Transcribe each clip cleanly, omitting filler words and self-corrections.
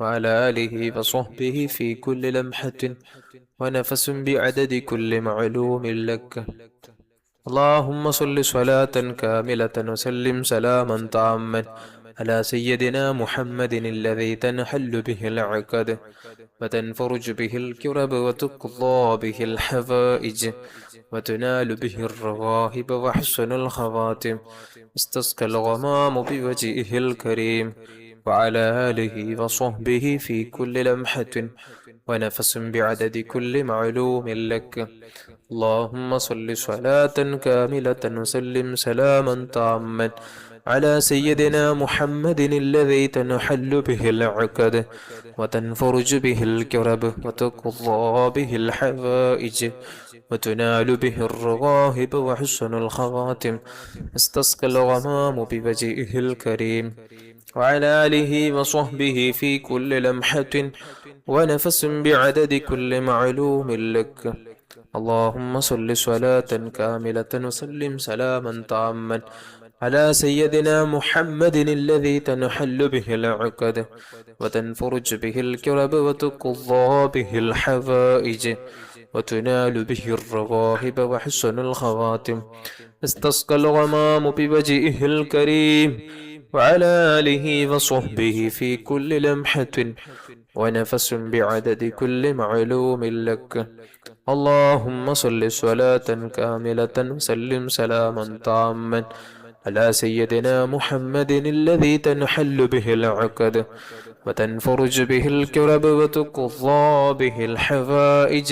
وعلى آله وصحبه في كل لمحة ونفس بعدد كل معلوم لك. اللهم صل صلاة كاملة وسلم سلاما تاما على سيدنا محمد الذي تنحل به العقد وتنفرج به الكرب وتقضى به الحوائج وتنال به الرغائب وحسن الخواتم استسقى الغمام بوجهه الكريم وعلى آله وصحبه في كل لمحة ونفس بعدد كل معلوم لك. اللهم صل صلاة كاملة وسلم سلاما تاما على سيدنا محمد الذي تنحل به العقد وتنفرج به الكرب وتقضى به الحوائج وتنال به الرغائب وحسن الخواتم استسقى الغمام بوجهه الكريم وعلى آله وصحبه في كل لمحة ونفس بعدد كل معلوم لك. اللهم صل صلاة كاملة وسلم سلاما تاما على سيدنا محمد الذي تنحل به العقد وتنفرج به الكرب وتقضى به الحوائج وتنال به الرغائب وحسن الخواتم استسقى الغمام بوجهه الكريم وعلى آله وصحبه في كل لمحة ونفس بعدد كل معلوم لك. اللهم صل صلاة كاملة وسلم سلاما تاما على سيدنا محمد الذي تنحل به العقد وتنفرج به الكرب وتقضى به الحوائج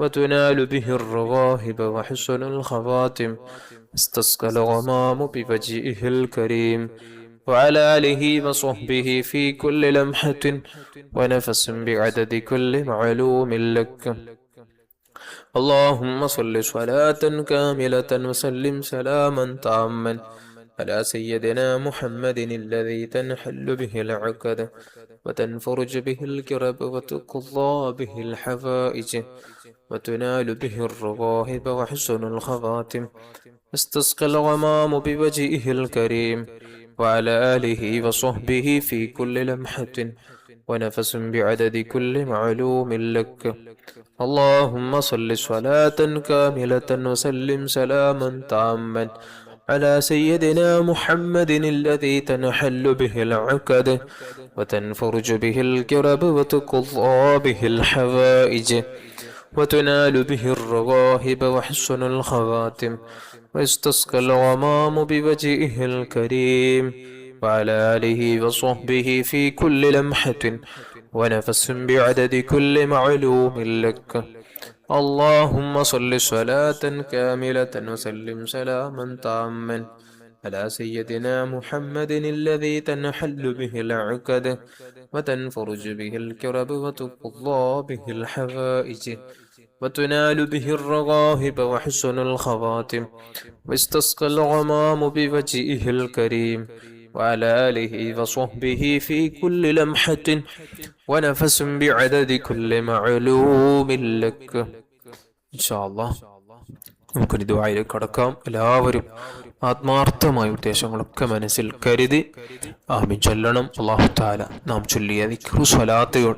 وتنال به الرغائب وحسن الخواتم استسقى الغمام بوجهه الكريم وعلى آله وصحبه في كل لمحة ونفس بعدد كل معلوم لك. اللهم صل صلاة كاملة وسلم سلاما تاما على سيدنا محمد الذي تنحل به العقد وتنفرج به الكرب وتقضى به الحوائج وتنال به الرغائب وحسن الخواتم استسقى الغمام بوجهه الكريم وعلى آله وصحبه في كل لمحة ونفس بعدد كل معلوم لك. اللهم صل صلاة كاملة وسلم سلاما تاما على سيدنا محمد الذي تنحل به العقد وتنفرج به الكرب وتقضى به الحوائج وتنال به الرغائب وحسن الخواتم واستسقى الغمام بوجهه الكريم وعلى آله وصحبه في كل لمحة ونفس بعدد كل معلوم لك. اللهم صل صلاة كاملة وسلم سلاما تاما على سيدنا محمد الذي تنحل به العقد وتنفرج به الكرب وتقضى به الحوائج وتنال به الرغائب وحسن الخواتم واستسقى الغمام بوجهه الكريم وعلى آله وصحبه في كل لمحة ونفس بعدد كل معلوم لك. إن شاء الله നമുക്കൊരു ദുആയിലേക്ക് കടക്കാം. എല്ലാവരും ആത്മാർത്ഥമായ ഉദ്ദേശങ്ങളൊക്കെ മനസ്സിൽ കരുതി ആമീൻ ചൊല്ലണം. അല്ലാഹു തആല നാം ചൊല്ലിയ ദിക്ർ സ്വലാത്തുകൾ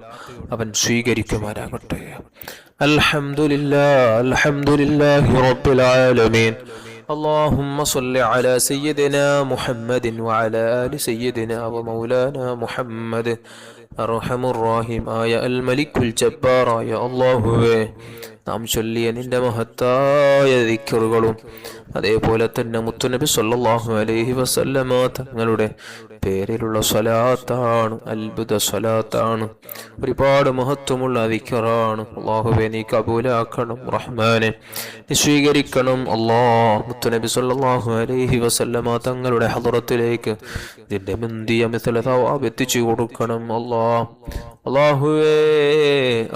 അവൻ സ്വീകരിക്കുമാറാകട്ടെ. അൽഹംദുലില്ലാഹി റബ്ബിൽ ആലമീൻ. اللهم صل على سيدنا محمد وعلى آل سيدنا ومولانا محمد أرحم الراحم يا الملك الجبار يا الله. നാം ചൊല്ലിയ നിന്റെ മഹത്തായ ദിക്റുകളും അതേപോലെ തന്നെ മുത്തുനബി സല്ലല്ലാഹു അലൈഹി വസല്ലമ തങ്ങളുടെ പേരിലുള്ള സ്വലാത്താണ്, അത്ഭുത സ്വലാത്താണ്, ഒരുപാട് മഹത്വമുള്ള ദിക്റാണ്. അല്ലാഹുവേ നീ കബൂലാക്കണം റഹ്മാനെ, നീ സ്വീകരിക്കണം അല്ലാഹ്. മുത്തുനബി സല്ലല്ലാഹു അലൈഹി വസല്ലമ തങ്ങളുടെ ഹദ്റത്തിലേക്ക് നിന്റെ മുന്തിയ മിസ്ല സവാബ് എത്തിച്ചു കൊടുക്കണം അല്ലാഹ്. അല്ലാഹുവേ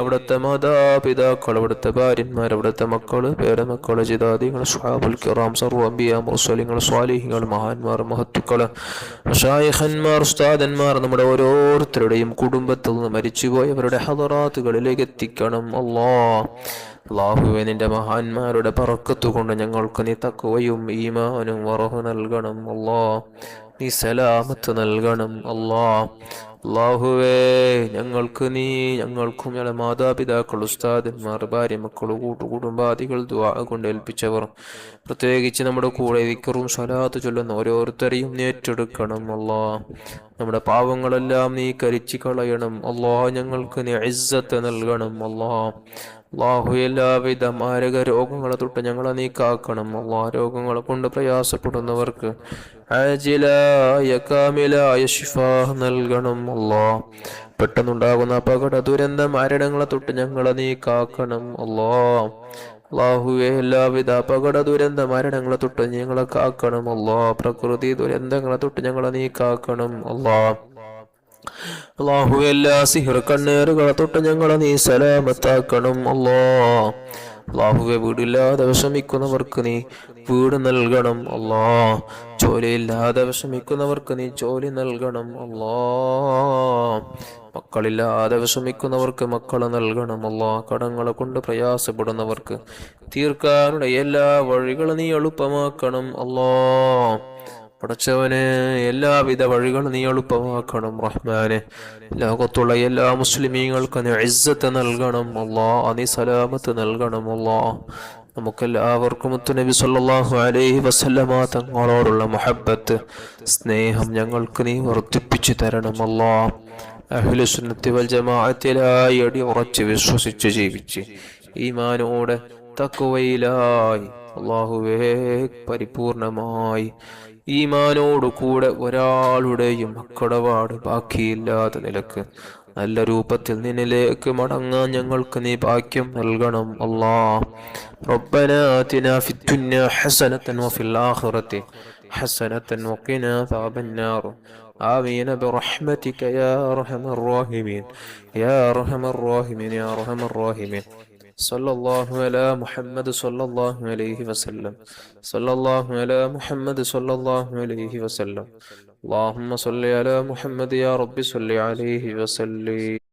അവിടുത്തെ മാതാപിതാക്കൾ, അവിടുത്തെ ഭാര്യന്മാർ, അവിടുത്തെ മക്കള്, പേരമക്കള്, ജിദാദികൾ, സ്വഹാബുൽ കിറാം, സർവ്വ അംബിയാ മുർസലിങ്ങൾ, സ്വാലിഹികൾ, മഹാന്മാർ, മഹത്തുക്കള്, മശായിഖന്മാർ, ഉസ്താദന്മാർ, നമ്മുടെ ഓരോരുത്തരുടെയും കുടുംബത്തിൽ നിന്ന് മരിച്ചുപോയവരുടെ ഹദറാത്തുകളിലേക്ക് എത്തിക്കണം അല്ലാഹ്. അല്ലാഹുവേ നിന്റെ മഹാന്മാരുടെ ബറക്കത്ത് കൊണ്ട് ഞങ്ങൾക്ക് നീ തഖ്വയും ഈമാനും വറഹ് നൽകണം അല്ലാഹ്. നീ സലാമത്ത് നൽകണം അല്ലാഹ്. അല്ലാഹുവേ ഞങ്ങൾക്ക് നീ ഞങ്ങൾക്കും ഞങ്ങളുടെ മാതാപിതാക്കൾ ഉസ്താദന്മാർ ഭാര്യ മക്കൾ കൂട്ടുകുടുംബാദികൾ ദുആ കൊണ്ട് ഏൽപ്പിച്ചവർ പ്രത്യേകിച്ച് നമ്മുടെ കൂടെ ദിക്റും സ്വലാത്ത് ചൊല്ലുന്ന ഓരോരുത്തരെയും നീ ഏറ്റെടുക്കണം അല്ലാ. നമ്മുടെ പാവങ്ങളെല്ലാം നീ കരിച്ചു കളയണം അല്ലാ. ഞങ്ങൾക്ക് നീ ഇസ്സത്ത് നൽകണം അല്ലാ. അല്ലാഹു എല്ലാവിധ മാരക രോഗങ്ങളെ തൊട്ട് ഞങ്ങളെ നീ കാക്കണം അല്ലാ. രോഗങ്ങളെ കൊണ്ട് പ്രയാസപ്പെടുന്നവർക്ക് ആജിലായ കാമിലായ ശിഫ നൽകണം അല്ലാ. പെട്ടെന്നുണ്ടാകുന്ന അപകട ദുരന്ത മരണങ്ങളെ തൊട്ട് ഞങ്ങളെ നീ കാക്കണം അല്ലാ. അല്ലാഹുവേ എല്ലാവിധ അപകട ദുരന്ത മരണങ്ങളെ തൊട്ട് ഞങ്ങളെ കാക്കണം അല്ലാ. പ്രകൃതി ദുരന്തങ്ങളെ തൊട്ട് ഞങ്ങളെ നീ കാക്കണം അല്ലാ. അല്ലാഹുവേ എല്ലാ സിഹർ കണ്ണേറുകളെ തൊട്ട് ഞങ്ങളെ നീ സലാമത്താക്കണം അല്ലാ. അല്ലാഹുവേ വീടില്ലാതെ വിഷമിക്കുന്നവർക്ക് നീ വീട് നൽകണം അല്ലാ. ജോലിയില്ലാതെ വിഷമിക്കുന്നവർക്ക് നീ ജോലി നൽകണം അല്ലാ. മക്കളില്ലാതെ വിഷമിക്കുന്നവർക്ക് മക്കളെ നൽകണം അല്ലാ. കടങ്ങളെ കൊണ്ട് പ്രയാസപ്പെടുന്നവർക്ക് തീർക്കാനുള്ള എല്ലാ വഴികളും നീ എളുപ്പമാക്കണം അല്ലാ. പടച്ചവനെ എല്ലാവിധ വഴികളും നീ എളുപ്പമാക്കണം റഹ്മാനെ. ലോകത്തുള്ള എല്ലാ മുസ്ലിമീങ്ങൾക്കും നീ ഇസ്സത്ത് നൽകണം അല്ലാ. നീ സലാമത്ത് നൽകണം അല്ലാ. നമുക്കെല്ലാവർക്കും മുത്തുനബി സല്ലല്ലാഹു അലൈഹി വസല്ലമ തങ്ങളോടുള്ള മുഹബ്ബത്ത് സ്നേഹം ഞങ്ങൾക്ക് നീ വർദ്ധിപ്പിച്ചു തരണം അല്ലാ. അഹ്ലു സുന്നത്തി വൽ ജമാഅത്തിലായി അടിയുറച്ച് വിശ്വസിച്ച് ജീവിച്ച് ഈമാനോടെ തഖ്വയിലായി അല്ലാഹുവേ പരിപൂർണമായി ഈമാനോട് കൂടെ ഒരാളുടെയും അക്കടപാട് ബാക്കിയില്ലാത്ത നിലക്ക് നല്ല രൂപത്തിൽ നിന്നിലേക്ക് മടങ്ങാൻ ഞങ്ങൾക്ക് നീ ഭാഗ്യം നൽകണം അല്ലാ. റബ്ബനാ ആതിനാ ഫിദ്ദുനിയ ഹസനതൻ വഫിൽ ആഖിറതി ഹസനതൻ വഖിനാ അദാബന്നാർ. آمين برحمتك يا أرحم الراحمين يا أرحم الراحمين يا أرحم الراحمين. صلى الله على محمد صلى الله عليه وسلم. صلى الله على محمد صلى الله عليه وسلم. اللهم صل على محمد يا رب صل عليه وسلم.